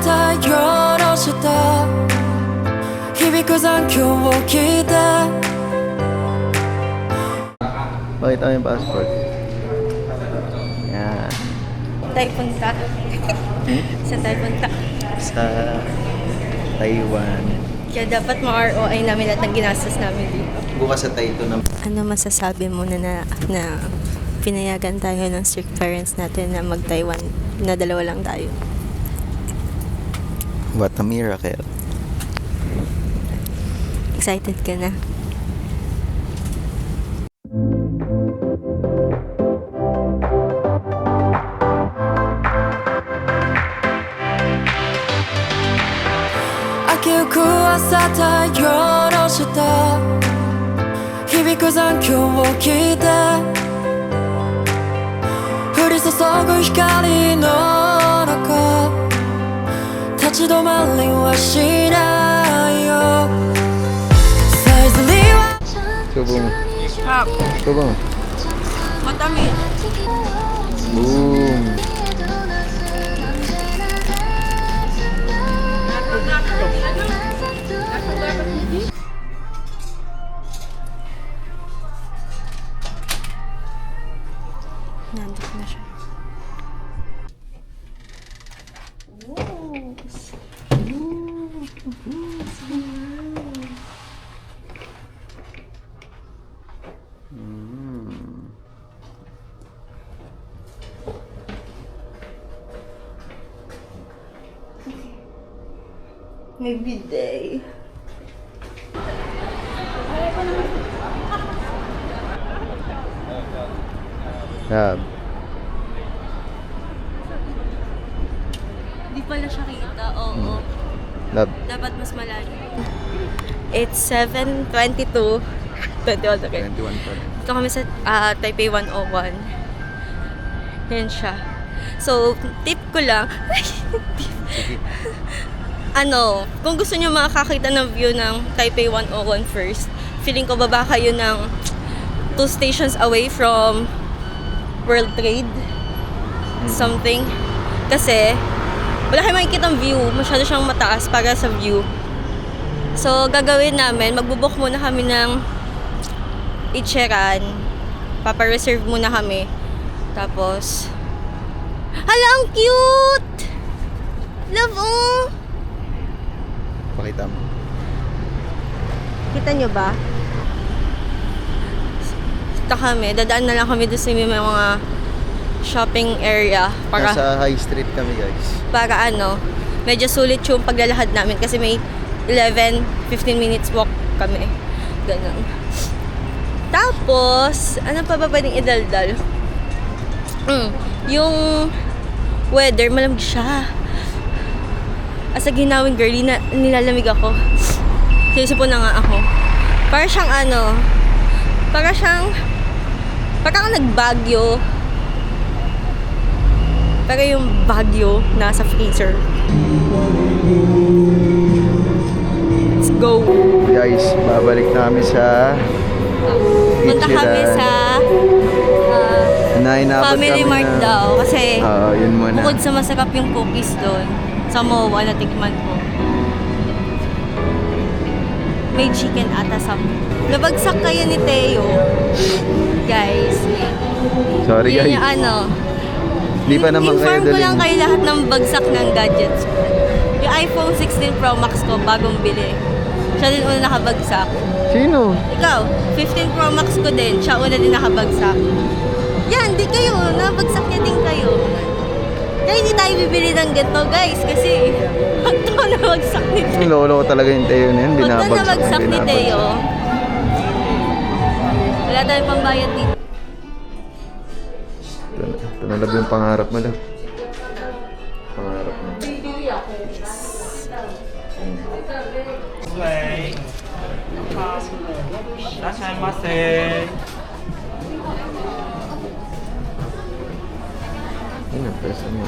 た夜下響く残響を聞いて Pakita mo yung passport. Yan. Tayo punta. Saan tayo punta? Sa Taiwan. Kaya dapat ma-ROI namin lahat ng ginastos namin dito. Bukas sa Taito na. Ano masasabi mo na pinayagan tayo ng strict parents natin na mag-Taiwan na dalawa lang tayo? What a miracle. Excited ka na?秋ゆく朝太陽の下響く残響を聞いて降り注ぐ光の中立ち止まりはしないよさえずりは Subo mo. Subo mo. Matamis. Boom. Nandito na siya. May bidet. Lab. Di pala siya kita, oo. Lab. Dapat mas malalim. It's 7:22. 21 okay. 21 pa rin. Ito kami sa Taipei 101. Yan siya. So, tip ko lang. Kung gusto nyo makakakita ng view ng Taipei 101 first, feeling ko baba kayo ng 2 stations away from World Trade. Something. Kasi, wala kayo makikita ng view. Masyado siyang mataas para sa view. So, gagawin namin, magbubuk muna kami ng Ichiran. Papa-reserve muna kami. Tapos, hala, ang cute! Love, oh! Pakita mo. Kita nyo ba? Ito kami, dadaan na lang kami doon sa may mga shopping area. Para, Nasa High Street kami, guys. para medyo sulit yung paglalahad namin kasi may 11-15 minutes walk kami. Ganun. Tapos, ano pa ba pwedeng idaldal? Yung weather, malamig siya. As a ginawing girly, nilalamig ako. Sinusupo na nga ako. Para siyang parang nagbagyo. Pero yung bagyo nasa freezer. Let's go! Guys, babalik na kami sa Punta kami sa Family Mart daw. Kasi yun muna. bukod sa masarap yung cookies doon, sa MOA na tikman ko, may chicken ata sa... Nabagsak kayo ni Teo. Guys. Sorry, Yun guys. yung Hindi pa naman kayo inform ko lang daling. kayo lahat ng bagsak ng gadgets ko. Yung iPhone 16 Pro Max ko, bagong bili. Siya din una nakabagsak. Sino? Ikaw, 15 Pro Max ko din. Siya una din nakabagsak. Yan, di kayo. Nabagsak niya din kayo. Kaya hindi tayo bibili ng ganito, guys. Kasi, pagka nabagsak ni Teo. Yung lolo ko talaga yung Teo na yun. Pagka Binabagsak. nabagsak ni Teo, wala tayong pambayad dito. Ito na lang yung pangarap mo lang. Pangarap mo. Ano, pesa mo.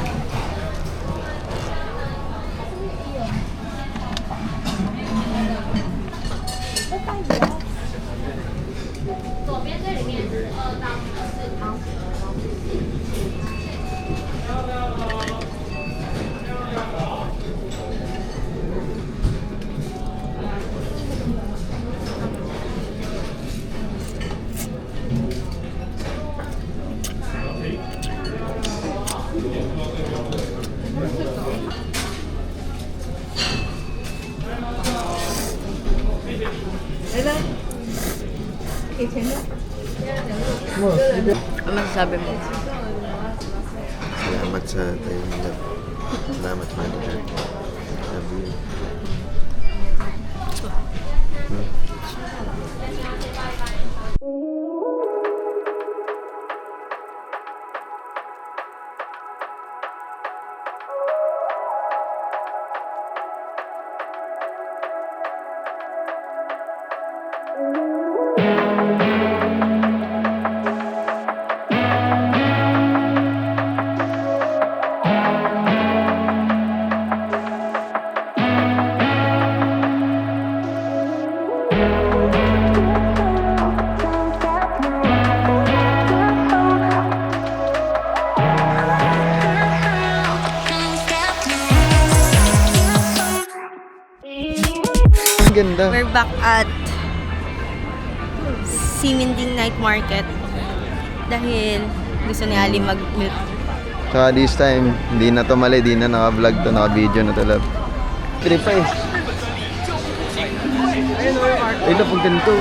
Ano masasabi mo? Salamat sa tayo nila. Salamat, manager. Love you. Ang ganda. We're back at Siminding Night Market dahil gusto ni Ali mag-milk. Saka this time, hindi na to mali, hindi na naka-vlog to, naka-video na to, love. Trip pa eh. Ay, na pag ganito.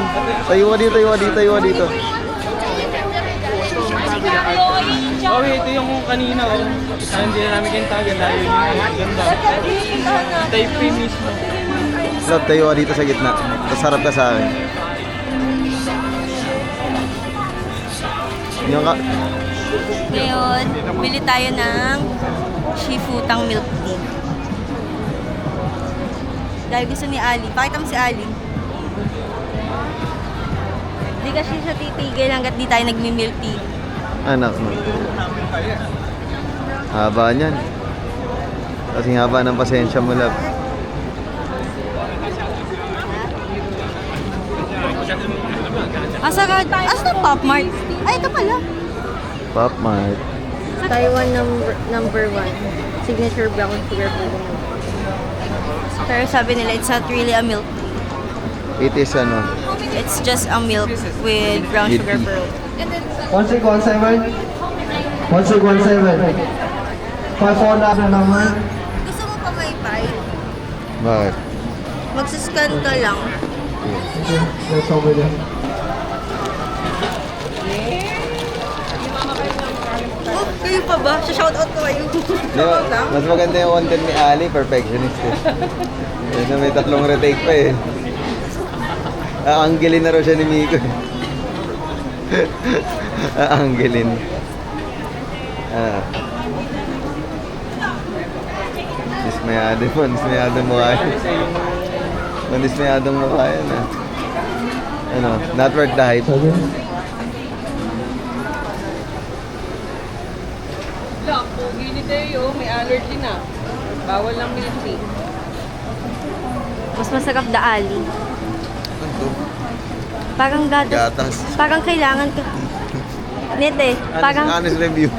Tayo ka dito. Oh, ito yung kanina, oh. Hindi na namin kintagan dahil yung ganda. Type P mismo. Love, tayo ka dito sa gitna. Tapos harap ka sa akin. Yung ka... Ngayon, bili tayo ng Shifutang milk tea. Dahil gusto ni Ali. Pakita mo si Ali. Hindi kasi siya titigil hanggat di tayo nagmi-milk tea. Anak mo. Haba niyan. Kasing haba ng pasensya mo, love. Asa na Pop Mart? Ay, ito pala. Pop Mart. Taiwan number 1. Signature brown sugar pudding. Pero sabi nila, it's not really a milk tea. It is ano. It's just a milk with brown With sugar tea. pearl. 1617 1617 54 na naman. Gusto mo pa may pie? Bakit? Magsascan ka lang. That's over there. Oh, kayo pa ba? Shoutout ko kayo. Di ba, mas maganda yung content ni Ali, perfectionist eh. Kasi may 3 retake pa eh. Aangelin na raw siya ni Miko eh. Aangelin. Dismayadong mukha yan. Dismayadong mukha yan ah. Ano, not worth the hype. Wala, pogi ni Teo. May allergy na. Bawal lang milk tea. Mas masarap daali. Parang Gatas. Parang kailangan ka. Nete, parang Honest review.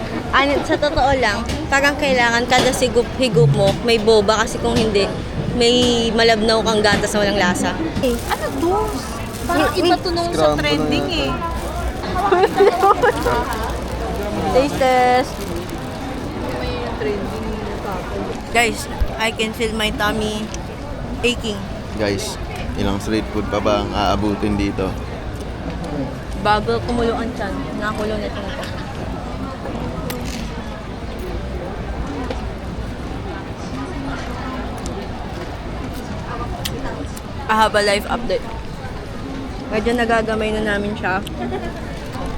sa totoo lang, parang kailangan kada higup mo may boba kasi kung hindi, may malabnaw kang gatas na walang lasa. Ano to? Parang iba to nung sa Scramble trending na eh. Taste test. May trending na tapo. Guys, I can feel my tummy aching. Guys, ilang street food pa ba ang aabutin dito? Bago kumulo ang tiyan. Nakakulo na tiyan ko. Ahaba life update. Medyo nagagamay na namin siya.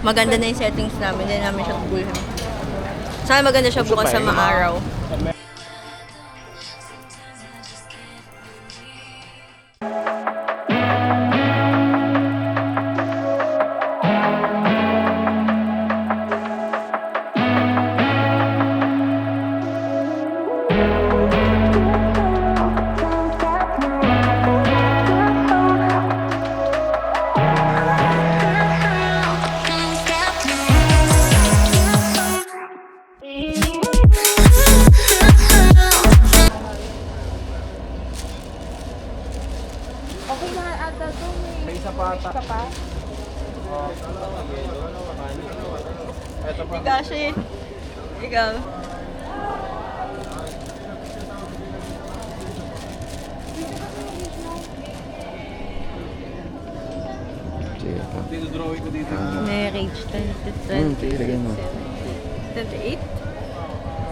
Maganda na yung settings namin. Hindi namin siya tugulhan. Sana maganda siya bukas sa maaraw. Kasi, ikaw. Sige ito. Dito-drawing ko dito. Marriage Sige, lagay mo. 28?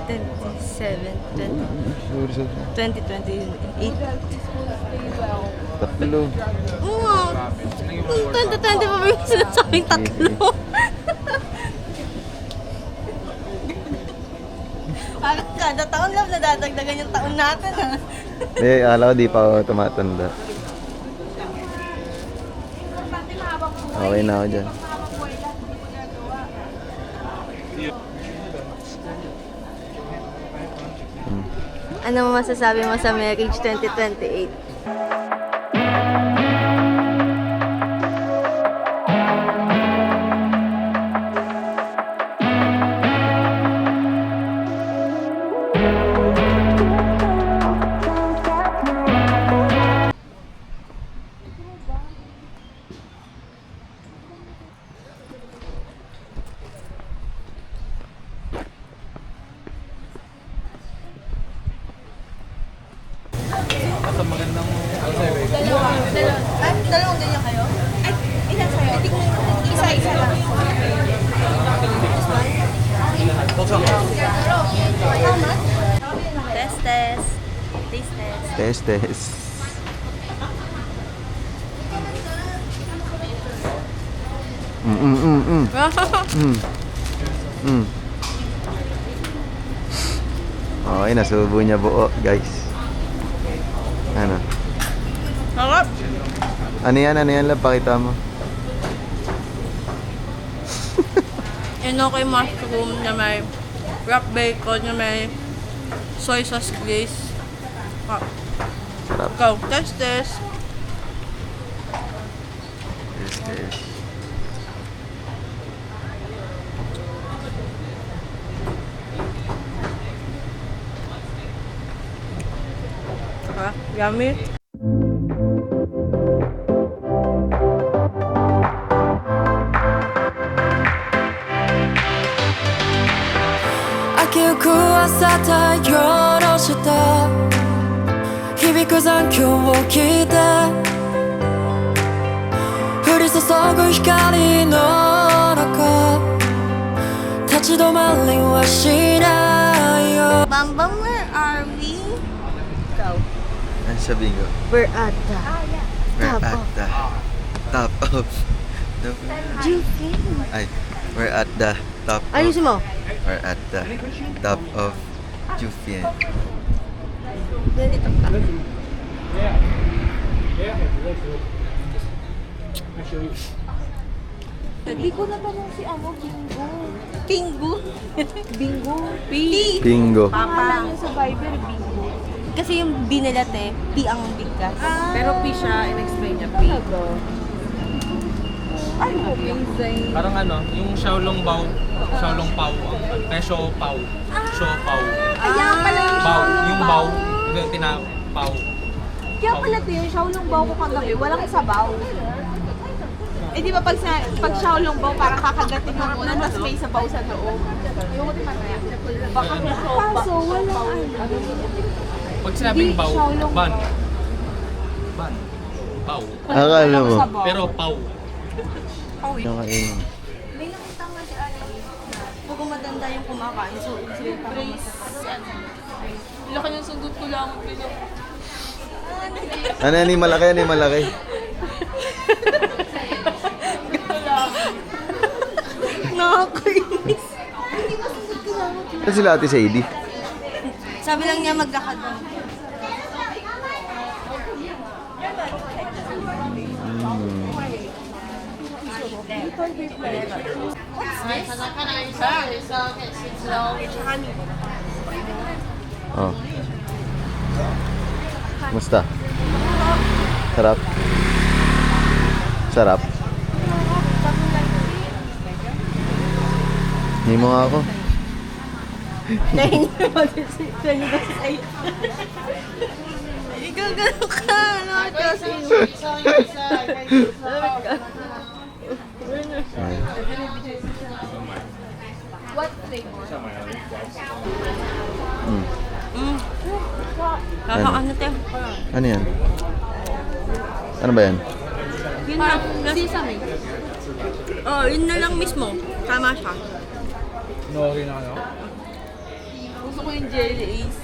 27, Sorry. 2028. Tatlo. Oo. 2020 pa ba yung sinasabing tatlo? Parang kada taon lang nadadagdagan yung taon natin ha. Akala ko di pa ako tumatanda. Okay na ako dyan. Ano mo masasabi mo sa Marriage 2028? Basta magandang Dalawang ganyan kayo? Ay, ilan sa'yo? Isa-isa lang. Test, test. Taste test. Test. Okay, nasubo niya buo, guys. Ano? Sarap! Ano yan, lab? Pakita mo. Enoki mushroom na may wrap bacon na may soy sauce glaze. Ah, Sarap. go, test this. Test. Ah, yummy.秋く朝太陽の下響く残響を聞いて降り注ぐ光の中立ち止まりはしないよ Bambam, where are we? Go. Ano sabihin ko? We're at the We're at the top of the... Ay, we're at the top of... Ayusin mo. We're at the top of Jufian. Dito ka. Hindi ko natanong si ano, Bingo. Pingu. Bingo. Bingo. Pangalan niya sa Viber, Bingo. Kasi yung B nila te, P ang bigkas. Pero P siya, in-explain niya P. Ano, amazing. parang ano, yung Xiaolong Bao, Xiaolong Pao, Show Pao. Show Pao. Kaya pala yung Bao, Xiaolong yung Bao. Bao, yung tinapao. Kaya pala ito yung Xiaolong Bao ko kagabi, walang sabaw. Eh di ba pag Xiaolong Bao, parang kakagatin mo muna, tapos may sabaw sa loob. Yung baka kaso wala ano. Pag sinabing Hindi, Bao, Xiaolong ban. Bao. Ban. Bao. Akala mo. Sabaw. Pero Pao. Yung kainin. May nakita nga si Ate. Pag matanda yung kumakain, so sila pa Laki ng sundot ko lang. Ano yan, yung malaki, ano yung malaki? nakakainis. Ano sila Ate Sadie? Sabi lang niya maglakad lang. Oh. Musta? Sarap? Sarap? Hindi mo nga ako. Dahil nga mag-28. Ikaw gano'n ka. Ano kasi? What flavor? Ano te? Ano yan? Ano ba yan? Yun lang. Sesame. Oh, yun na lang mismo. Tama siya. Nori na ano? Gusto ko yung jelly ace.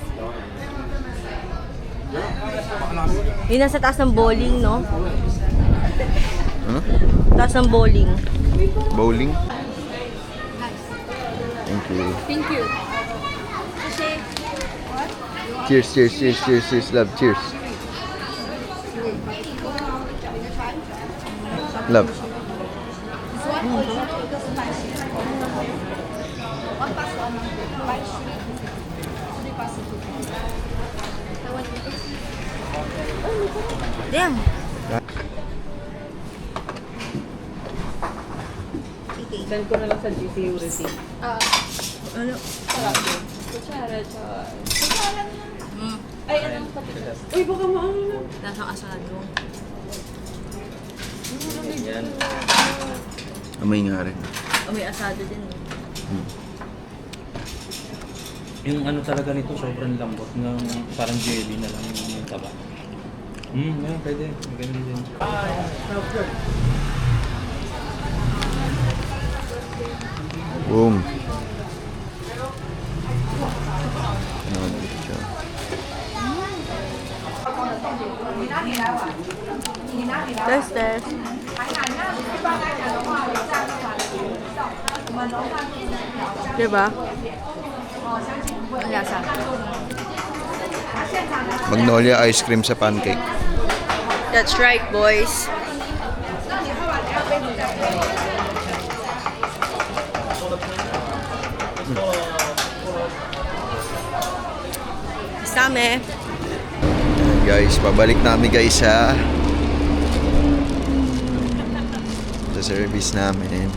Yun nasa taas ng bowling, no? Ano? Taas ng bowling. Bowling? Thank you. Thank you. Cheers, cheers, cheers, cheers, cheers, love, cheers. Love. Damn. Send ko na lang sa GC receipt. Ano? Kutsara, tsaka... Ay, anong patikas? Uy, baka maano na. Lasang asado. Yan. Amoy nga rin. Oh, may asado din. Yung ano talaga nito, sobrang lambot ng parang jelly na lang yung taba. Yan, pwede. Maganda din. Boom. Ano dito siya? Test, test. Diba? Ang lasa. Magnolia ice cream sa pancake. That's right, boys. Kasame. Guys, pabalik namin guys sa service namin.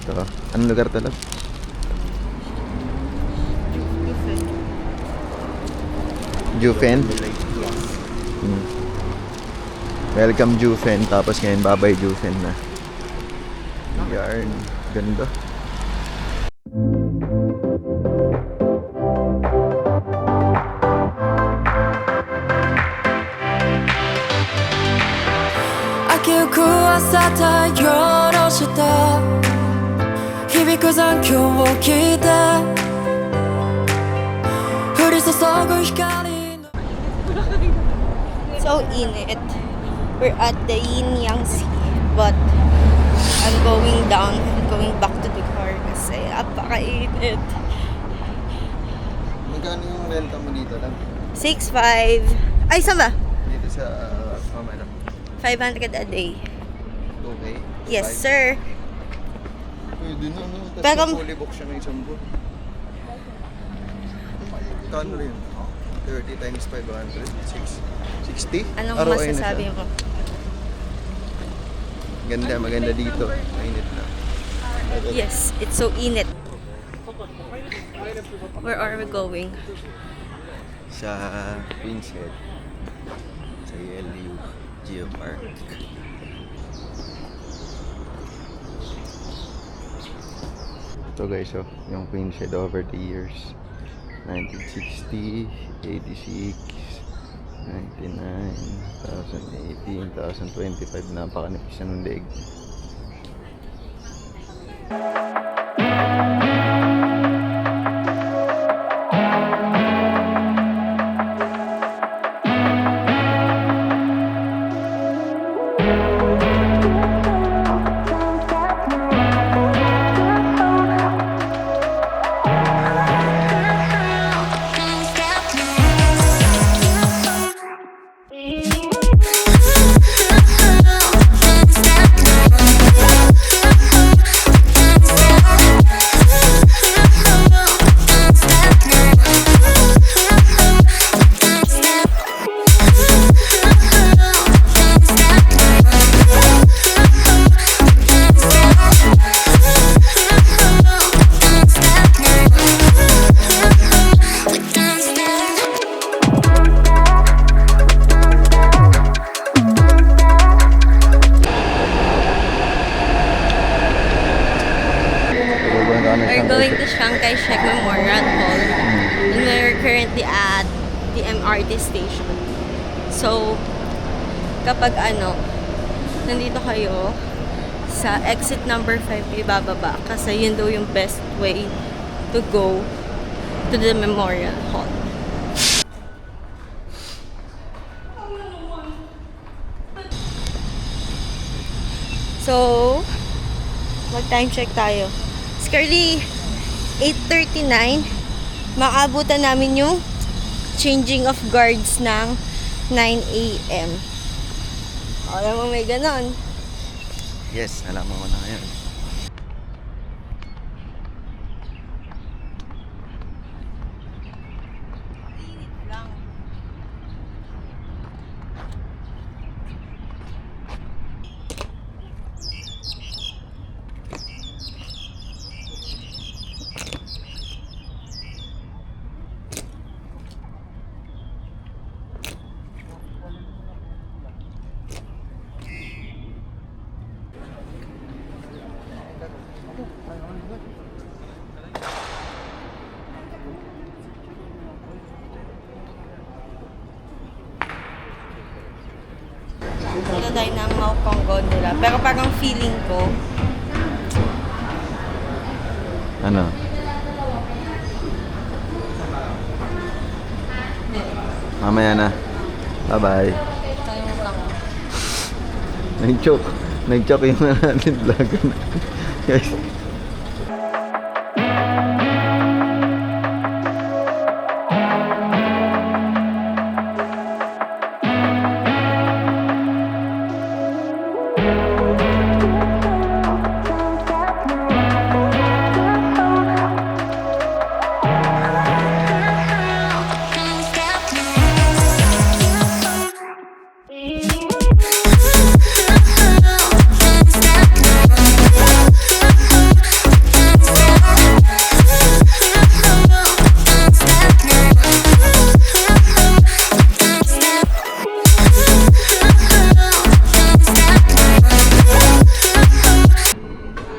Ito. Anong lugar to, love? Jufen? Welcome Jufen. Tapos ngayon babay Jufen na. Yarn. Ganda.秋く朝た夜した響く残響を聞いて降り注ぐ光の So init. We're at the Yin Yang Sea, but I'm going down, going back to the car kasi napakainit. Magkano yung renta mo dito lang? 6.5. Ay, saan ba? Dito sa Mamala. 500 a day. Okay. Yes, sir. Pwede na, no? Tapos Pero- fully book siya ng isang buwan. Kano rin? 30 times 500? 60? Anong Araw-ay na masasabi siya. mo? Ganda, maganda dito. Mainit na. Yes, it's so init. Where are we going? Sa Queen's Head. Sa LU Geopark. Ito guys, oh, yung Queen's Head over the years. 1960, 86, 99, 2018, 2025, napakanipis na ng leeg. We're going to Chiang Kai-shek Memorial Hall. And we're currently at the MRT station. So, kapag nandito kayo sa exit number 5 ibababa kasi yun daw yung best way to go to the Memorial Hall. So, mag-time check tayo. It's currently 8:39. Maabutan namin yung changing of guards ng 9 a.m. Alam mo may ganon. Yes, alam mo na ngayon. Dito tayo ng Maupang Gondola. Pero parang feeling ko, Ano? Mamaya na. Bye-bye. tayo lang. Nag-choke yung natin vlog. Guys.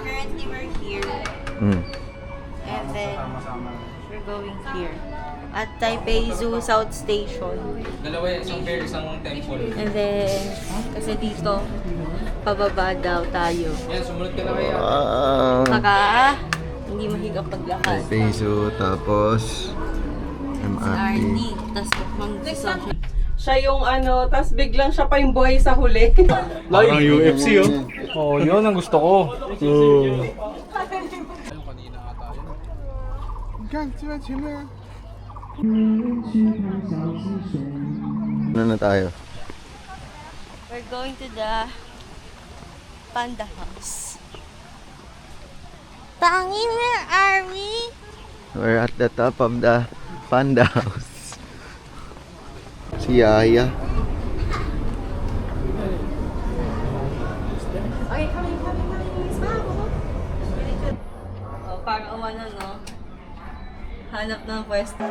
Currently, we're here. And then, we're going here. At Taipei Zoo South Station. Dalawa yan, isang fair, isang temple. And then, kasi dito, pababa daw tayo. Yan, sumunod ka na kaya. Baka, hindi mahigap paglakad. Peso, tapos MRT. RD, tas mag-social. Siya yung ano, tas biglang siya pa yung buhay sa huli. Parang UFC oh. Oh, yun ang gusto ko. Ano na tayo? We're going to the Panda House. Pangin, where are we? We're at the top of the Panda House. Si Yaya. Oh, parang umano, no? Hanap ng pwesto.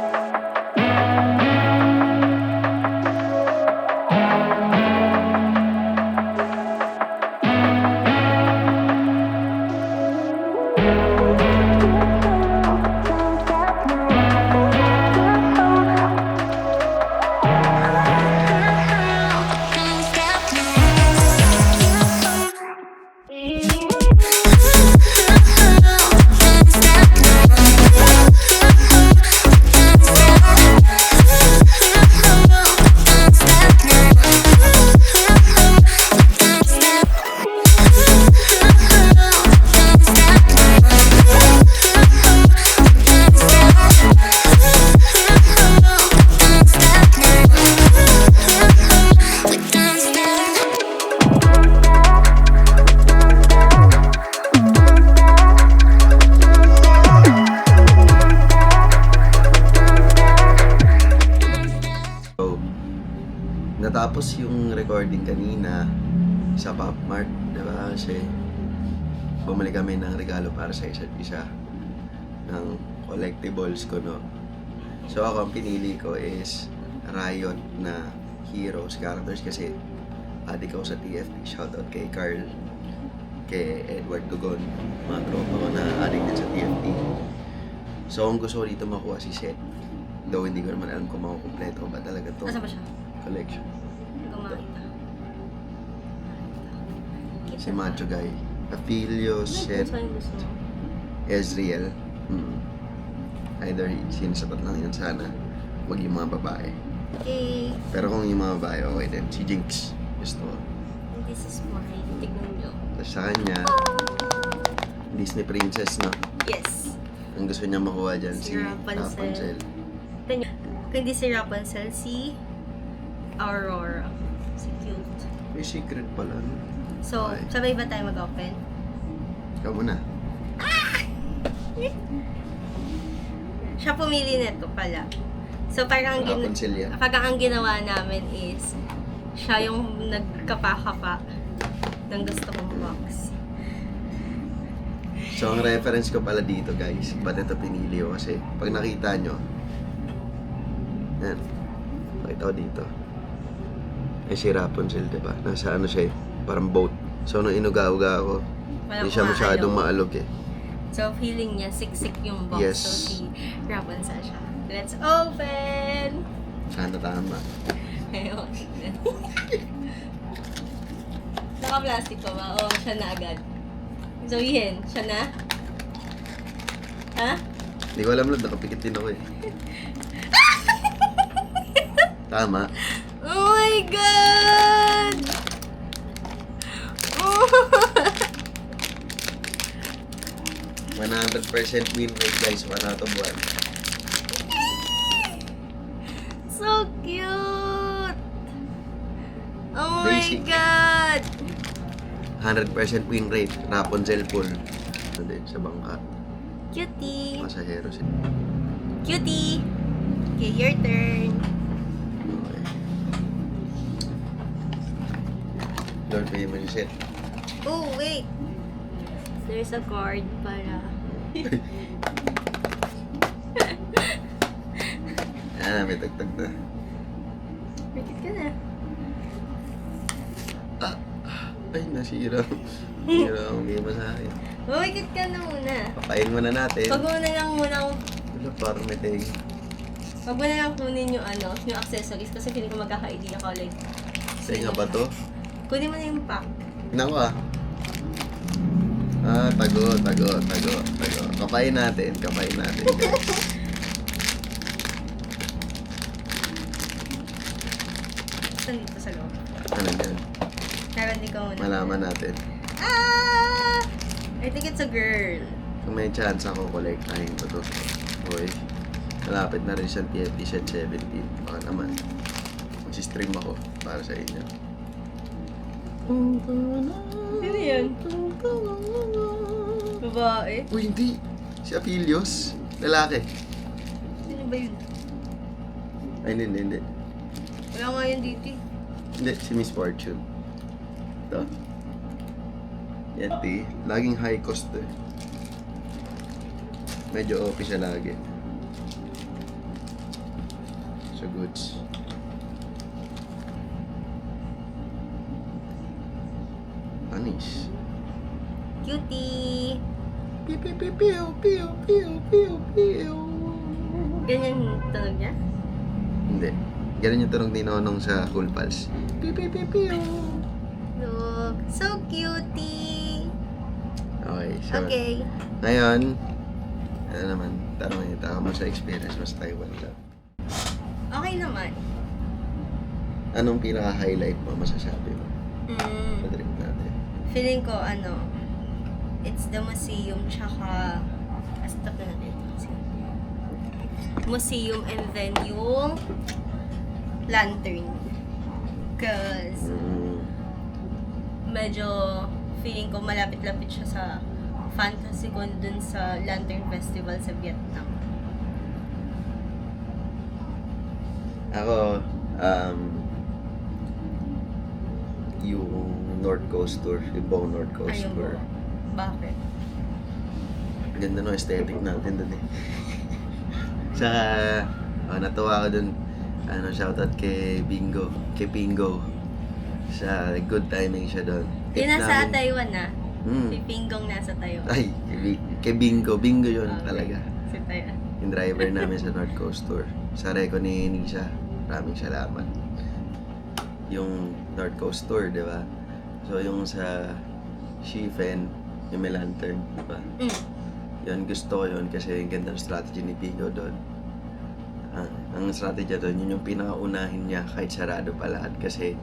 Natapos yung recording kanina sa Pop Mart, diba? Kasi bumili kami ng regalo para sa isa't isa ng collectibles ko, no? So ako, ang pinili ko is Riot na heroes, characters kasi adik ako sa TFT. Shoutout kay Carl, kay Edward Dugon, mga tropa ko na adik din sa TFT. So ang gusto ko dito makuha si Seth. Though hindi ko naman alam kung makukumpleto ba talaga to Nasaan ba siya? collection. Kumakita. Si Macho Guy. Apilio, Seth, Saan gusto mo? Ezreal. Either sino sa tatlong yun sana. Huwag yung mga babae. Okay. Pero kung yung mga babae, okay din. Si Jinx. Gusto ko. And this is mine. Tignan nyo. Tapos sa kanya, Disney Princess, no? Yes. Ang gusto niya makuha dyan, Si si Rapunzel. Rapunzel. Tignan nyo. Kung hindi si Rapunzel, si Aurora. Si cute. May secret pala, no? So, Okay. sabay ba tayo mag-open? Ikaw muna. Siya pumili nito pala. So, parang Rapunzel yan. ang ginawa namin is, siya yung nagkapa-kapa ng gusto kong box. So, ang reference ko pala dito, guys, ba't ito pinili ko? Kasi, pag nakita nyo, yan, pakita ko dito. Ay, si Rapunzel, diba? Nasa ano siya eh, parang boat. So, nung inuga-uga ako, Walang hindi siya masyadong umaalog. maalog eh. So, feeling niya, siksik yung box. Yes. So, si Rapunzel siya. Let's open! Sana tama. Ayun. Naka-plastic pa ba? Oo, siya na agad. Sabihin, siya na? Ha? Hindi ko alam lang, nakapikit din ako eh. Tama. Oh my God! Oh! 100% win rate, guys. 1 out of 1. So cute! Oh my Basic. God! 100% win rate. Rapunzel pool. Ano din, sa bangka. Cutie! Pasahero siya. Cutie! Okay, your turn. Okay. Lord, pay mo yung set. Oh, wait! There's a card para... Ah, may tagtag na. Repeat ka na. Ay, nasira. Nasira ang game sa akin. Mamikit ka na muna. Papain muna natin. Wag mo na lang muna Wala, parang may tag. wag mo na lang kunin yung ano, yung accessories kasi feeling ko magkaka-idea ka like. Sa'yo nga ba to? Kunin mo na yung pack. Naku ah. Ah, tago. Kapain natin, guys. Saan dito sa loob? Ano yan? Pero hindi ka muna. Malaman natin. Ah! I think it's a girl. Kung may chance ako, kolektahin ko to. Okay. Malapit na rin siyang TFT set 17. Baka naman. Mag-stream ako para sa inyo. Sino yan? Babae? Uy, hindi. Si Apilios. Lalaki. Sino ba yun? Ay, hindi. Wala nga yun dito eh. Hindi, si Miss Fortune. Ito. Yan, ti. Laging high cost to eh. Medyo OP siya lagi. So, goods. Panis. Cutie! Piu, piu, piu, piu, piu, piu, piu. Ganyan yung tunog niya? Hindi. Ganun yung tunog ni Nonong sa Cool Pals. Piu, piu, piu, piu. Look, so cutie! Okay, so Okay. ngayon, ano naman, tanongin kita mo sa experience mo sa Taiwan lang. Okay naman. Anong pinaka-highlight mo masasabi mo Mm, sa trip natin? feeling ko it's the museum tsaka stop na natin. Museum and then yung lantern. Cause medyo feeling ko malapit-lapit siya sa fantasy ko dun sa Lantern Festival sa Vietnam. Ako, yung North Coast Tour, yung buong North Coast Ayun Tour. po. Bakit? Ganda no aesthetic natin dun eh. Saka, natuwa ako dun. Shoutout kay Bingo. Kay Pingo. Sa good timing siya dun. Yung nasa Taiwan na. Hmm. Si Pinggong nasa Taiwan. Ay, kay Bingo. Bingo yun talaga. Si Taiwan. Yung driver namin sa North Coast Tour. Sa reko ni Nisha. Maraming salamat. Yung North Coast Tour, di ba? So, yung sa Shifen, yung may lantern, di ba? Yun, gusto ko yun kasi yung ganda ng strategy ni Pico doon. Ang strategy doon, yun yung pinakaunahin niya kahit sarado pa lahat kasi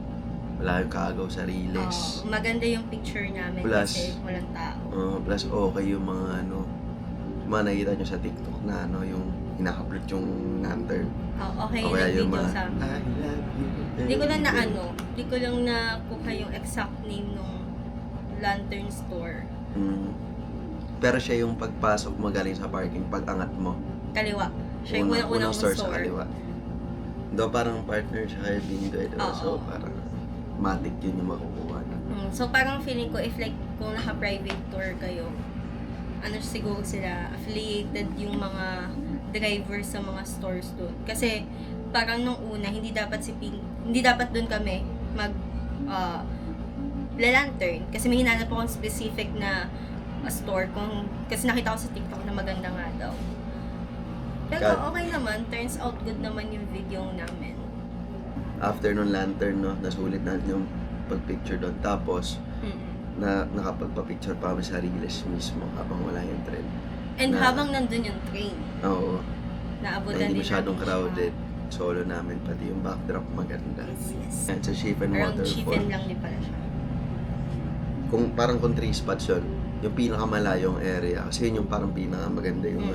wala yung kaagaw sa riles. Maganda yung picture namin Plus, kasi walang tao. Plus okay yung mga yung mga nakikita nyo sa TikTok na yung hinaka-upload yung lantern. Okay O yung kaya yung video mga, sa amin. I love you. Hindi ko lang hindi ko lang nakuha yung exact name nung lantern store. Pero siya yung pagpasok mo galing sa parking, pag-angat mo. Kaliwa. Siya yung unang store store. sa kaliwa. Do parang partner siya kay Bingo. So parang matic yun yung makukuha. So parang feeling ko if like kung naka-private tour kayo, siguro sila affiliated yung mga drivers sa mga stores doon. Kasi parang nung una hindi dapat doon kami mag lantern kasi may hinanap akong specific na store kasi nakita ko sa TikTok na maganda nga daw. Pero okay naman, turns out good naman yung video namin. After nung lantern, nasulit natin yung pag-picture doon. Tapos, nakapagpa-picture pa kami sa Riles mismo habang wala yung train. And habang nandun yung train, Oo. naabutan Hindi din masyadong namin crowded. Solo namin, pati yung backdrop maganda. Yes. Yan, sa Shifen Around Waterfall. Chifen lang din pala siya. Parang kung 3 spots yun, yung pinakamalayong area. Kasi yun yung parang pinakamaganda yung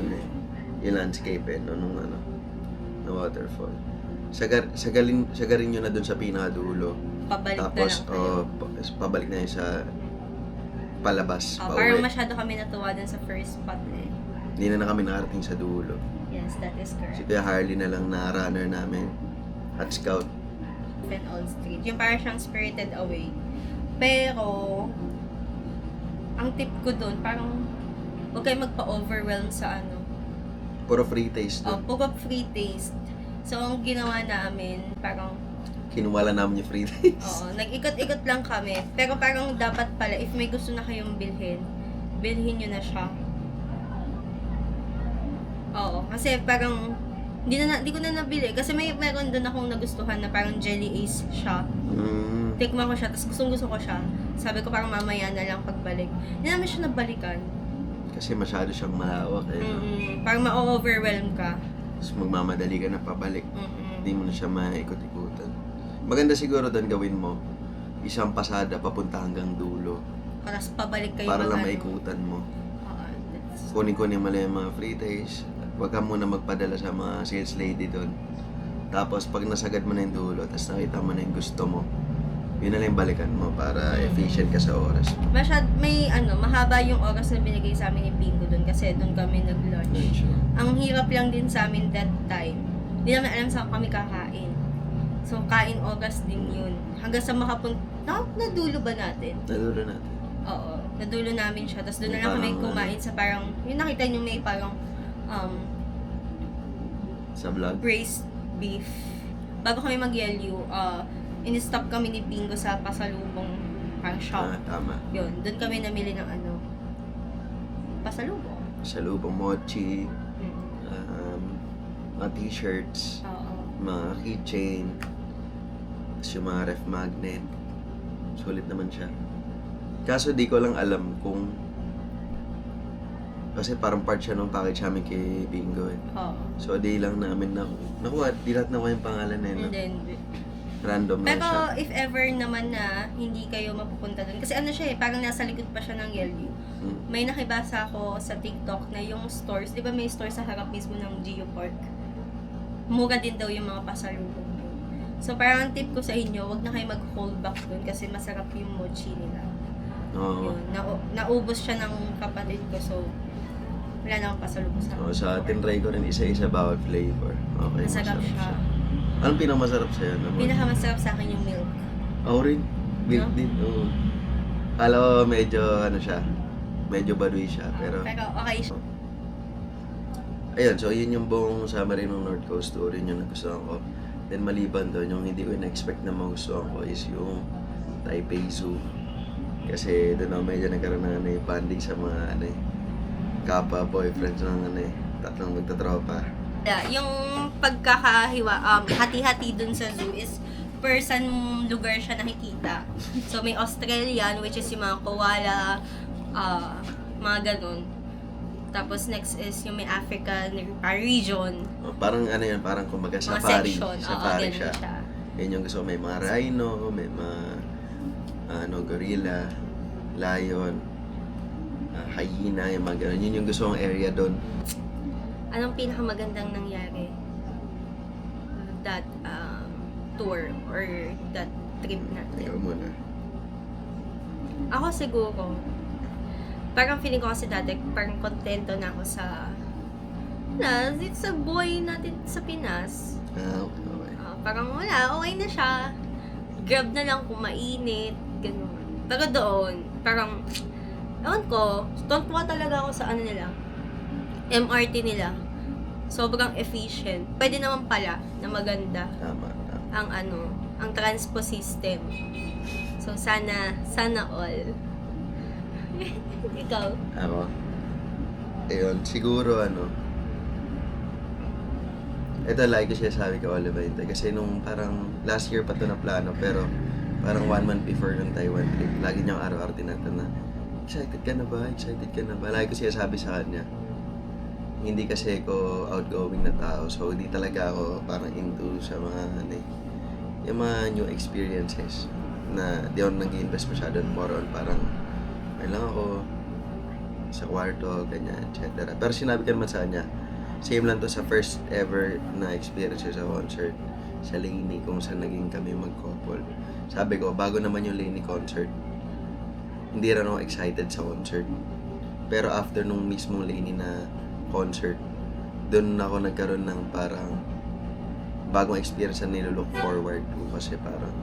yung landscape na waterfall. Sagarin nyo na dun sa pinakadulo. Pabalik Tapos, na lang kayo. pabalik na yun sa palabas, Parang pauwi. masyado kami natuwa dun sa first spot eh. Hindi na kami nakarating sa dulo. Yes, that is Si correct. Kuya Harley na lang na runner namin. At scout. Chifen Old Street. Yung parang siyang Spirited Away. Pero, ang tip ko dun, parang huwag kayo magpa-overwhelm sa Puro free taste doon. puro free taste. So, ang ginawa namin, parang Kinuwala namin yung free taste. nag-ikot-ikot lang kami. Pero parang dapat pala, if may gusto na kayong bilhin nyo na siya. Kasi parang, hindi ko na nabili. Kasi meron doon akong nagustuhan na parang Jelly Ace siya. Tikman ko siya, tapos gusto ko siya. Sabi ko parang mamaya na lang pagbalik. Hindi namin siya nabalikan. Kasi masyado siyang malawak Parang ma-overwhelm ka. Tapos magmamadali ka na pabalik. Hindi mo na siya maikot-ikutan. Maganda siguro doon gawin mo. Isang pasada papunta hanggang dulo. Tapos pabalik kayo Para lang mag-ano. maikutan mo. That's- Kunin mo lang yung mga free taste. Huwag ka muna magpadala sa mga sales lady doon. Tapos pag nasagad mo na yung dulo, tapos nakita mo na yung gusto mo, yun na lang yung balikan mo para efficient ka sa oras mo. Mahaba yung oras na binigay sa amin ni Bingo doon kasi doon kami nag-lunch. Ang hirap lang din sa amin that time. Hindi naman alam saan kami kakain. So, kain oras din yun. Hanggang sa nadulo ba natin? Nadulo natin. Oo. Nadulo namin siya. Tapos doon na lang kami kumain sa parang, yung nakita nyo may parang Sa vlog. braised beef. Bago kami mag-yellow, in-stop kami ni Bingo sa pasalubong parang shop. Tama. Yun, doon kami namili ng pasalubong. Sa lubong mochi, Mm. mga t-shirts, Oo. mga keychain, tapos yung mga ref magnet. Sulit naman siya. Kaso di ko lang alam kung kasi parang part siya ng package namin kay Bingo eh. Oo. So di lang namin nakuha, di lahat nakuha yung pangalan eh. No? And then, Random lang pero siya. if ever naman na hindi kayo mapupunta doon, kasi siya parang nasa likod pa siya ng Yelyu. May nakibasa ako sa TikTok na yung stores, di ba may store sa harap mismo ng Geo Park? Mura din daw yung mga pasalubong doon. So parang ang tip ko sa inyo, wag na kayo mag-hold back doon kasi masarap yung mochi nila. Oo. Yun, naubos siya ng kapatid ko, so wala na akong pasalubong sa So, sa tinry ko rin isa-isa bawat flavor. Okay, Masarap masarap siya. Anong pinakamasarap sa'yo naman? Pinakamasarap sa akin yung milk. Ako rin. Milk No? din. Oo. Kala ko medyo siya. Medyo baduy siya. Pero okay siya. ayun, so yun yung buong summary ng North Coast tour. Yun yung nagustuhan ko. Then maliban doon, yung hindi ko na-expect na magustuhan ko is yung Taipei Zoo. Kasi doon ako medyo nagkaroon ng bonding sa mga kapwa boyfriends ng tatlong magtatropa. Yung pagkakahiwa, hati-hati dun sa zoo is per saan lugar siya nakikita. So, may Australian, which is yung mga koala, mga ganun. Tapos, next is yung may African region. Parang ano yan, parang kumbaga Mga safari. section. Oo, Safari ganun siya. siya. Yan yung gusto ko. May mga rhino, may mga gorilla, lion, hyena, yung mga ganun. Yun yung gusto kong area doon. Anong pinakamagandang nangyari? That tour or that trip natin? Ikaw muna. Ako siguro, parang feeling ko kasi dati, parang kontento na ako sa it's a boy natin sa Pinas. Okay. Parang wala, okay na siya. Grab na lang kung mainit, ganun. Pero doon, parang, ewan ko, tuwa talaga ako sa ano nila, MRT nila. Sobrang efficient. Pwede naman pala na maganda Tama. ang transpo system. So, sana all. Ikaw? Ako? Ayun, siguro ito like ko siya sabi ko Oliver kasi nung parang last year pa to na plano pero parang 1 month before ng Taiwan trip lagi niyang araw-araw tinatanong na excited ka na ba? Lagi ko siya sabi sa kanya hindi kasi ako outgoing na tao so hindi talaga ako parang into sa mga yung mga new experiences na di ako nag-invest masyado more on parang may lang ako sa kwarto, ganyan, etc. Pero sinabi ko naman sa kanya, same lang to sa first ever na experience sa concert sa Lainey kung saan naging kami mag-couple. Sabi ko, bago naman yung Lainey concert, hindi rin ako excited sa concert. Pero after nung mismong Lainey na concert, doon ako nagkaroon ng parang bagong experience na nilook forward ko kasi parang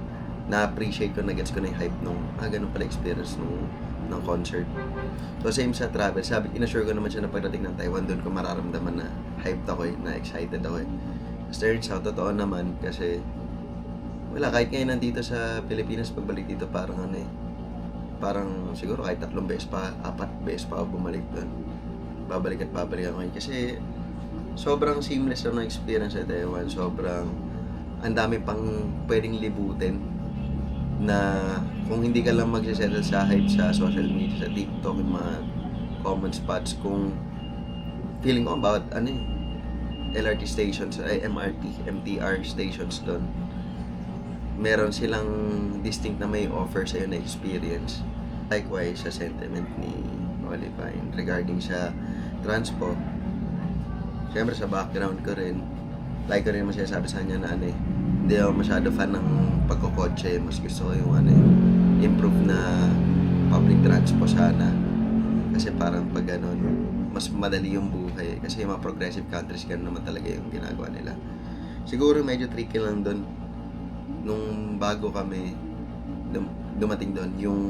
na-appreciate ko, na-gets ko na yung hype nung ganun pala experience ng concert. So same sa travel, inassure ko naman siya na pagdating ng Taiwan, doon ko mararamdaman na hyped ako na excited ako turns out, totoo naman kasi wala, kahit ngayon nandito sa Pilipinas, pagbalik dito parang parang siguro kahit 3 beses pa, 4 beses pa ako bumalik doon. Babalik ako ngayon kasi sobrang seamless na experience sa Taiwan. Sobrang ang dami pang pwedeng libutin na kung hindi ka lang magsisettle sa hype sa social media, sa TikTok, yung mga common spots, kung feeling ko about LRT stations, MTR stations doon, meron silang distinct na may offer sa'yo na experience. Likewise, sa sentiment ni Olivine regarding sa transpo, siyempre sa background ko rin, like ko rin naman siya sabi sa kanya na hindi ako masyado fan ng pagkokotse, mas gusto ko yung improve na public transpo sana. Kasi parang pag mas madali yung buhay. Kasi yung mga progressive countries, ganun naman talaga yung ginagawa nila. Siguro medyo tricky lang doon nung bago kami dumating doon, yung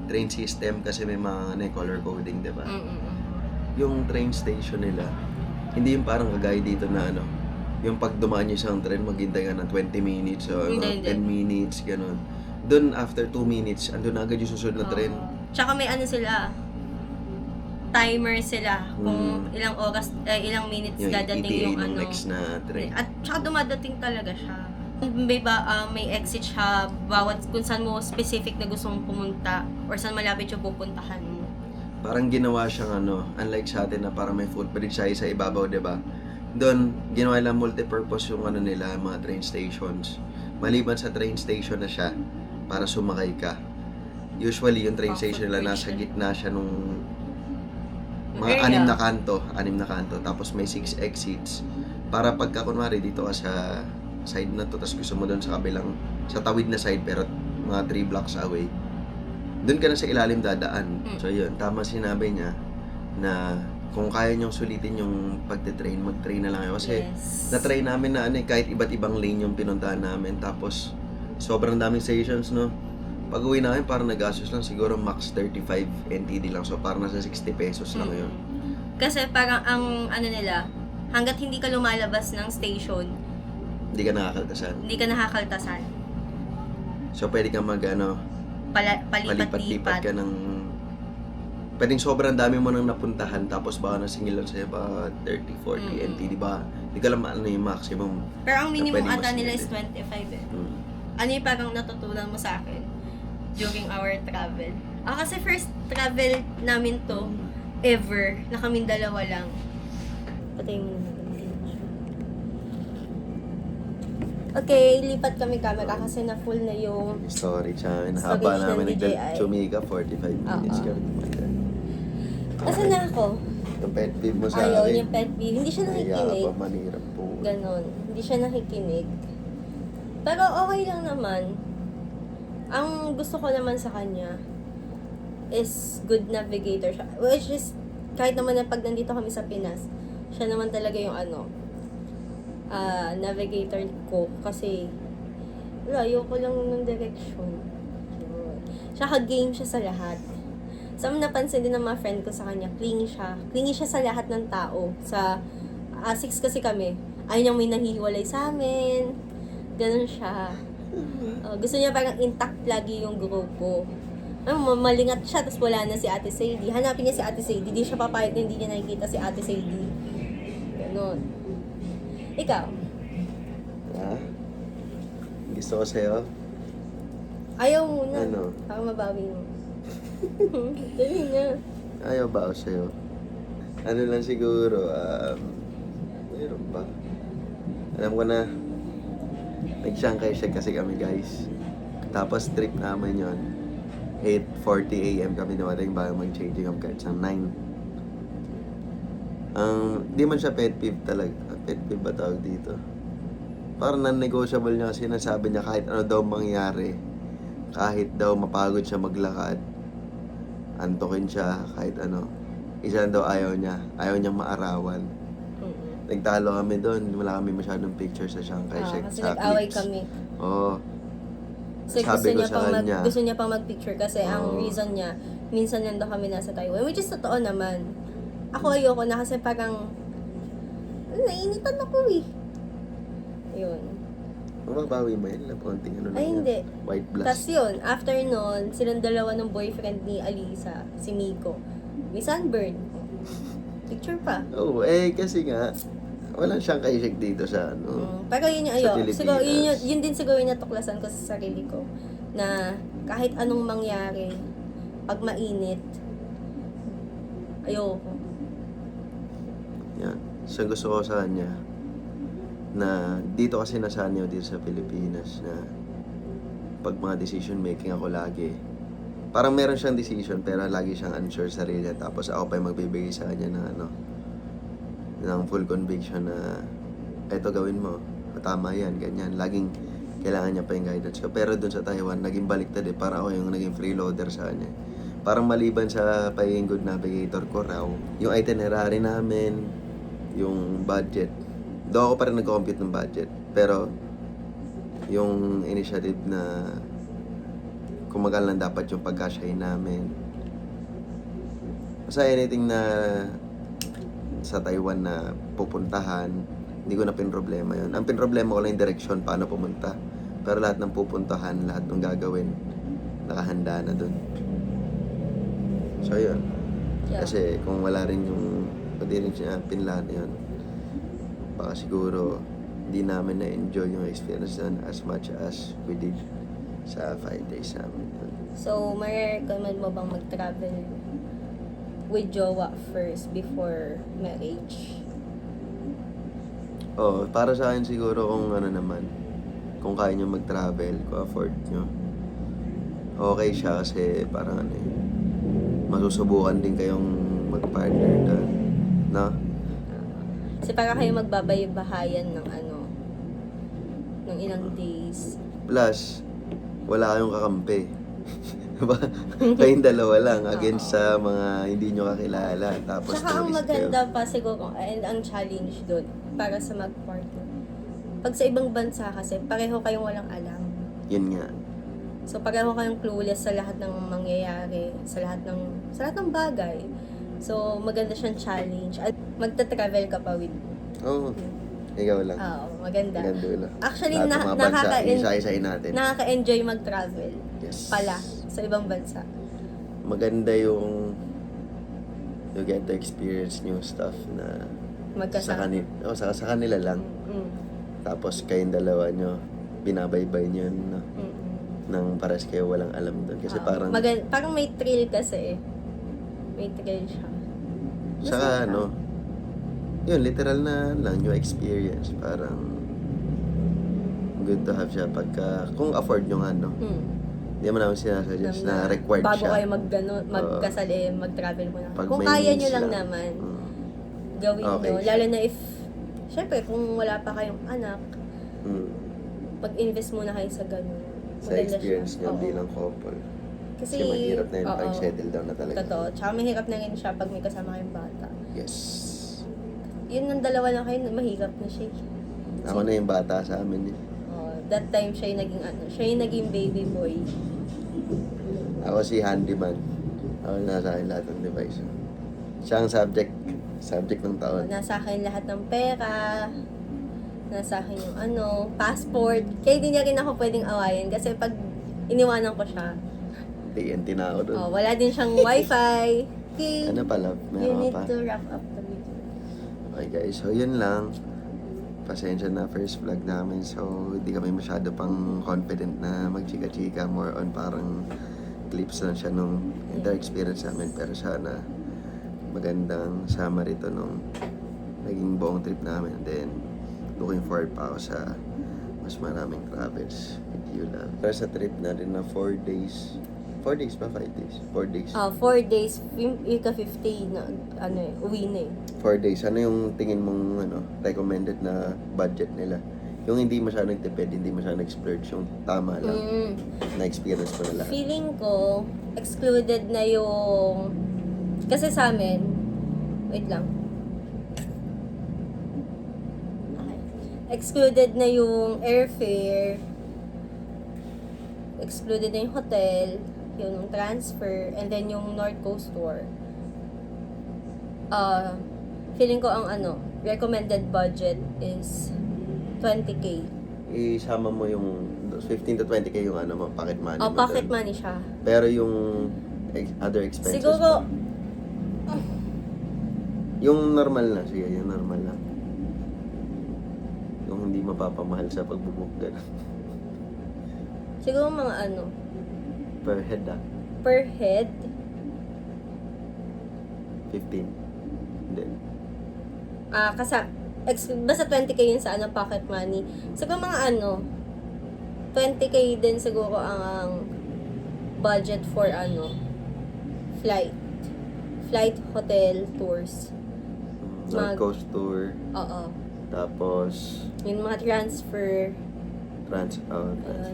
train system kasi may mga color coding, diba? Yung train station nila, hindi yung parang kagaya dito na yung pag dumaan yung isang train, maghintay ka ng 20 minutes o 10 minutes, gano'n. Doon, after 2 minutes, andun na agad yung susunod na train. Tsaka may sila, timer sila kung ilang oras, ilang minutes Yung dadating ETA yung nung next na train. At tsaka dumadating talaga siya. May exit siya bawat kung saan mo specific na gusto mong pumunta or saan malapit yung pupuntahan mo. Parang ginawa siyang unlike sa atin na parang may footbridge siya sa ibabaw, diba? Doon, ginawa lang multi-purpose yung nila, mga train stations. Maliban sa train station na siya, para sumakay ka. Usually, yung train station nila, nasa gitna siya nung mga 6 na kanto, tapos may 6 exits. Para pagka, kunwari, dito ka sa side na to, tapos gusto mo doon sa kabilang, sa tawid na side, pero mga 3 blocks away, doon ka na sa ilalim dadaan. So yun, tama sinabi niya na kung kaya niyong sulitin yung pagte-train, mag-train na lang kayo. Kasi na-try namin na kahit iba't ibang lane yung pinuntahan namin. Tapos sobrang daming stations, no? Pag-uwi namin, parang nagastos lang siguro max 35 NTD lang. So parang nasa 60 pesos lang yun. Kasi parang ang nila, hanggat hindi ka lumalabas ng station, Hindi ka nakakaltasan. So pwede kang palipat-lipat ka ng pwedeng sobrang dami mo nang napuntahan tapos baka nasingilan sa'yo ba 30-40 NT, di ba? Hindi ka lang yung maximum. Pero ang minimum pwede ata nila is masingil 25 eh. ano yung parang natutunan mo sa akin during our travel? Kasi first travel namin to ever, na kaming dalawa lang. Patay mo na. Okay, lipat kami camera kasi na full na yung Storage namin. Storage Haba ng namin DJI. chumika, 45 minutes Oo. kami tumagal. Asan na ako? Yung pet peeve mo sa Ayun, akin. yung pet peeve. Hindi siya nakikinig. Naiya pa, manirap po. Ganon. Hindi siya nakikinig. Pero okay lang naman. Ang gusto ko naman sa kanya is good navigator siya. Which is, kahit naman na pag nandito kami sa Pinas, siya naman talaga yung navigator ko. Kasi, wala, ayoko lang ng direction. Tsaka game siya sa lahat. Sa napansin din ng mga friend ko sa kanya, clingy siya. Clingy siya sa lahat ng tao. Sa 6 kasi kami. Ayaw niyang may nahihiwalay sa amin. Ganon siya. Gusto niya parang intact lagi yung grupo. Malingat siya, tapos wala na si Ate Sadie. Hanapin niya si Ate Sadie. Di siya papayag na hindi niya nakikita si Ate Sadie. Ganon. Ikaw? Ha? Gusto ko sa'yo? Ayaw muna. Ano? Para mabawi mo. Dali na. Ayaw ba ako sa'yo? Ano lang siguro, mayroon ba? Alam ko na, nag-Shanghai siya kasi kami guys. Tapos trip namin yon 8:40 AM kami dumating bago mag-changing of cards ng 9. Di man siya pet peeve talaga. Pet peeve ba tawag dito? Parang non-negotiable niya kasi nasabi niya kahit ano daw mangyari. Kahit daw mapagod siya maglakad. Antokin siya kahit ano. Isa daw ayaw niya. Ayaw niyang maarawan. Nagtalo kami doon. Wala kami masyadong picture sa Shanghai. Kasi nag-away kami. Oo. Kasi Sabi ko sa kanya. gusto niya pang mag-picture kasi ang Oo. reason niya, minsan lang daw kami nasa Taiwan. Which is totoo naman. Ako ayoko na kasi parang, nainitan ako eh. Yun. Mababawi mo yun. Konting ano lang Ay, yan. hindi. White blast. Tapos yun, after nun, silang dalawa ng boyfriend ni Alisa, si Miko. May sunburn. Picture pa. Oo, kasi nga, walang Shanghai shake dito sa ano. Pero yun yung Sa siguro, Pilipinas. yun din siguro yung natuklasan ko sa sarili ko. Na kahit anong mangyari, pag mainit, ayoko. Yan. So gusto ko sa kanya na dito kasi nasanyo dito sa Pilipinas na pag mga decision making ako lagi. Parang meron siyang decision pero lagi siyang unsure sa sarili niya. Tapos ako pa yung magbibigay sa kanya ng full conviction na eto gawin mo. Tama yan, ganyan. Laging kailangan niya pa yung guidance ko. Pero dun sa Taiwan, naging baliktad eh. Parang ako yung naging freeloader sa kanya. Parang maliban sa pagiging good navigator ko raw, yung itinerary namin, yung budget. Doon ako pa rin nag-compute ng budget. Pero, yung initiative na kumagal lang dapat yung pagkasyahin namin. Basta anything na sa Taiwan na pupuntahan, hindi ko na pinroblema yun. Ang pinroblema ko lang yung direction, paano pumunta. Pero lahat ng pupuntahan, lahat ng gagawin, nakahanda na dun. So, yun. Yeah. Kasi kung wala rin yung pwede rin siya pinlano yun, baka siguro hindi namin na-enjoy yung experience dun as much as we did sa 5 days namin dun. So, ma-recommend mo bang mag-travel with jowa first before marriage? Oh, para sa akin siguro kung ano naman, kung kaya nyo mag-travel, kung afford nyo, okay siya kasi parang ano eh, masusubukan din kayong mag-partner doon, no? Kasi para kayo magbabahayan ng ng ilang days. Plus, wala kayong kakampi. Diba? Kayong dalawa lang against sa mga hindi nyo kakilala. Tapos Tsaka ang tourist kayo. maganda pa siguro, and ang challenge doon, para sa mag-partner. Pag sa ibang bansa kasi, pareho kayong walang alam. Yun nga. So, pareho kayong clueless sa lahat ng mangyayari, sa lahat ng bagay. So, maganda siyang challenge. At magta-travel ka pa with. Oo. Ikaw lang. Oo, maganda. Maganda lang. Actually, Lahat ng mga bansa, isa-isahin natin. nakaka-enjoy mag-travel. Yes. Pala, sa ibang bansa. Maganda yung you get to experience new stuff na sa Magkasama. kanila, sa kanila lang. Mm. Tapos kayong dalawa nyo binabaybay niyo yun, no? Nang pares kayo walang alam doon. Kasi parang, Parang may thrill kasi eh. May thrill siya. saka ano, yun, literal na lang, new experience. Parang, good to have siya pagka, kung afford nyo nga, no? Hindi mo naman sinasuggest na required bago siya. kayo magkasal eh, mag-travel muna. Pag Kung may kaya means nyo lang lang. naman, Mm. gawin Okay nyo. siya. Lalo na if, syempre, kung wala pa kayong anak, Mm. mag-invest muna kayo sa ganun. Sa Maganda experience siya. nyo Oo. bilang couple. Kasi, Kasi mahirap na yun oo. pag settle down na talaga. Totoo. Tsaka mahirap na rin siya pag may kasama kayong bata. Yes. Yun ng dalawa na kayo, mahirap na siya. Ako na yung bata sa amin eh. That time siya yung naging siya yung naging baby boy. Ako si handyman. Ako yung nasa akin lahat ng device. Siya ang subject ng taon. Nasa akin lahat ng pera. Nasa akin yung passport. Kaya hindi niya rin ako pwedeng awayin kasi pag iniwanan ko siya, TNT na ako doon. wala din siyang wifi. Okay, Ano pala? you Meron need ka pa? to wrap up the video. Okay guys, so yun lang. Pasensya na first vlog namin. So hindi kami masyado pang confident na magchika-chika. More on parang clips lang siya nung entire experience namin. Pero sana magandang summary to nung naging buong trip namin. And then looking forward pa ako sa mas maraming travels with you lang. Pero sa trip na rin na 4 days. 4 days ba? 5 days? 4 days. 4 days, ika 50 na, uwi na eh. 4 days. Ano yung tingin mong recommended na budget nila? Yung hindi masyadong nagtipid, hindi masyadong splurge, yung tama lang na experience ko na lahat. Feeling ko, excluded na yung... Kasi sa amin, wait lang. Okay. Excluded na yung airfare, excluded na yung hotel, yung transfer, and then yung North Coast tour. Feeling ko ang recommended budget is 20k. Isama mo yung 15 to 20k yung mo, pocket money mo Pocket dun. money siya. Pero yung other expenses Siguro, mo, yung normal na, sige, yung normal na. Yung hindi mapapamahal sa pagbubuk gano'n. siguro mga Per head per head, 15. Then, basta 20k yun sa pocket money. Siguro mga 20k din siguro ang budget for flight, hotel, tours. North Coast Tour, Oo. tapos Yung mga transfer, transfer.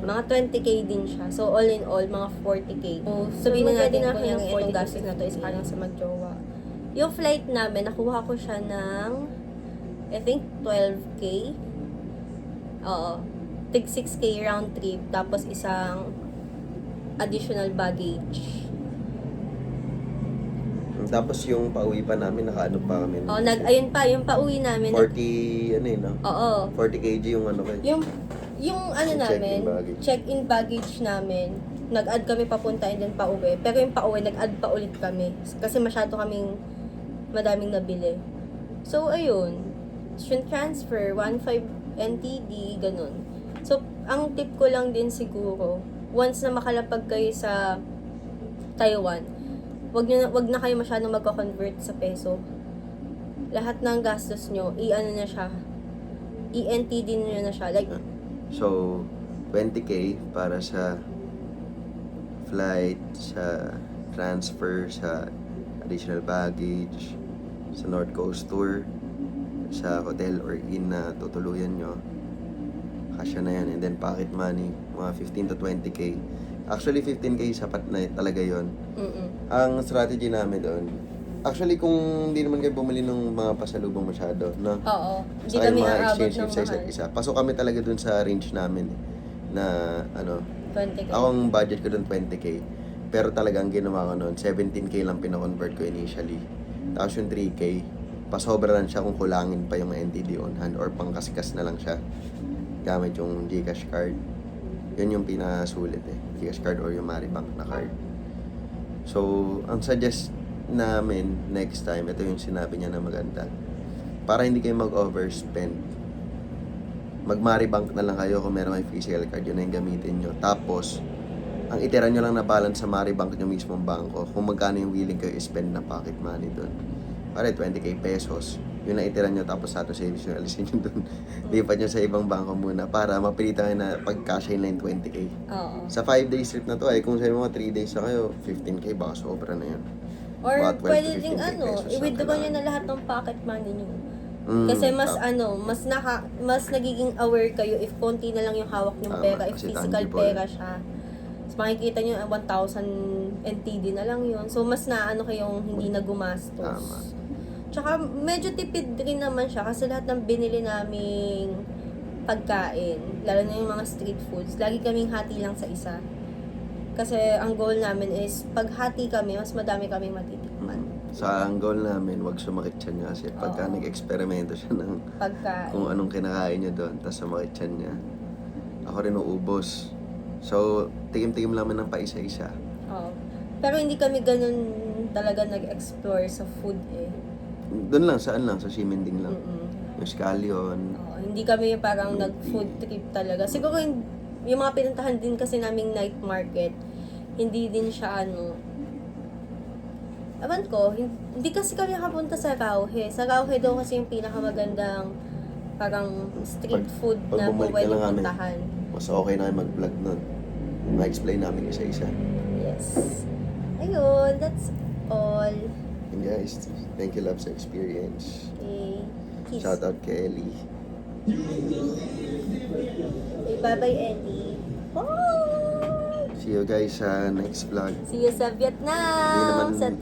mga 20k din siya. So, all in all, mga 40k. So, sabihin na natin kung yung itong gastos na to is parang sa magjowa. Yung flight namin, nakuha ko siya ng, I think, 12k. Oo. Tig 6k round trip, tapos isang additional baggage. Tapos yung pauwi pa namin, nakaano pa kami. Ayun pa, yung pauwi namin. 40, Oo. 40 kg yung kayo. Yung Yung namin, check-in baggage. check-in baggage namin, nag-add kami papunta and then pauwi. Pero yung pauwi, nag-add pa ulit kami. Kasi masyado kaming madaming nabili. So, ayun. Yung transfer, 1.5 NTD, ganun. So, ang tip ko lang din siguro, once na makalapag kayo sa Taiwan, wag na kayo masyadong magko-convert sa peso. Lahat ng gastos nyo, na siya, i-NTD nyo na siya. Like, So, 20k para sa flight, sa transfer, sa additional baggage, sa North Coast Tour, sa hotel or inn na tutuluyan nyo. Kasya na yan. And then pocket money, mga 15 to 20k. Actually, 15k sapat na talaga yon. Ang strategy namin doon, actually, kung hindi naman kayo bumili ng mga pasalubong masyado, no? Oo. Hindi Saka kami yung mga aabot exchange ng gift sa isa't mahal. isa. Pasok kami talaga dun sa range namin na 20k. ako ang budget ko dun 20k. Pero talagang ginawa ko noon, 17k lang pina-convert ko initially. Tapos yung 3k, pasobra lang siya kung kulangin pa yung NTD on hand or pangkaskas na lang siya gamit yung GCash card. Yun yung pinasulit GCash card or yung Maribank na card. So, ang suggest namin next time, ito yung sinabi niya na maganda. Para hindi kayo mag-overspend. mag-Maribank na lang kayo kung meron kayong physical card, yun na yung gamitin nyo. Tapos, ang itira nyo lang na balance sa Maribank nyo mismong bangko, kung magkano yung willing kayo i-spend na pocket money doon. Pare, 20k pesos. Yun na itira nyo, tapos sa ato savings nyo, alisin nyo doon. Lipat nyo sa ibang bangko muna para mapilitan kayo na pag-cash in line 20k. Oo. Sa 5-day trip na to, kung sa mga 3 days na kayo, 15k baka sobra na yun. Or Mga 12 to pwede 15 ding pesos ang i-withdraw nyo kailangan. na lahat ng pocket money nyo. Mm, Kasi mas tap- mas nagiging aware kayo if konti na lang yung hawak Tama, ng pera, if kasi physical tangible. pera siya. Mas makikita nyo 1,000 NTD na lang yun. So mas naano kayong hindi na gumastos. Tama. Tsaka medyo tipid rin naman siya kasi lahat ng binili naming pagkain, lalo na yung mga street foods, lagi kaming hati lang sa isa. Kasi ang goal namin is pag hati kami, mas madami kaming matitikman. Sa ang goal namin, wag sumakit siya niya kasi pagka Oo. nag-eksperimento siya ng Pagkain. kung anong kinakain niya doon, tapos sumakit siya niya. Ako rin uubos. So, tikim-tikim lang naman ng paisa-isa. Oo. Pero hindi kami ganun talaga nag-explore sa food eh. Doon lang, saan lang? Sa Simending lang. Mm-mm. Yung Scallion. Oo, hindi kami yung parang nag-food trip talaga. Siguro yung mga pinuntahan din kasi naming night market, hindi din siya ewan ko, hindi kasi kami nakapunta sa Rauhe. Sa Rauhe daw kasi yung pinakamagandang parang street food na bumalik pwede na lang kami, puntahan. mas okay na kayo mag-vlog nun. Ma-explain namin isa-isa. Yes. Ayun, that's all. And guys, thank you love sa experience. Okay. Kiss. Shout out kay Ellie. Okay, bye-bye, Ellie. Bye! See you guys sa next vlog. See you sa Hindi Vietnam! naman- Sa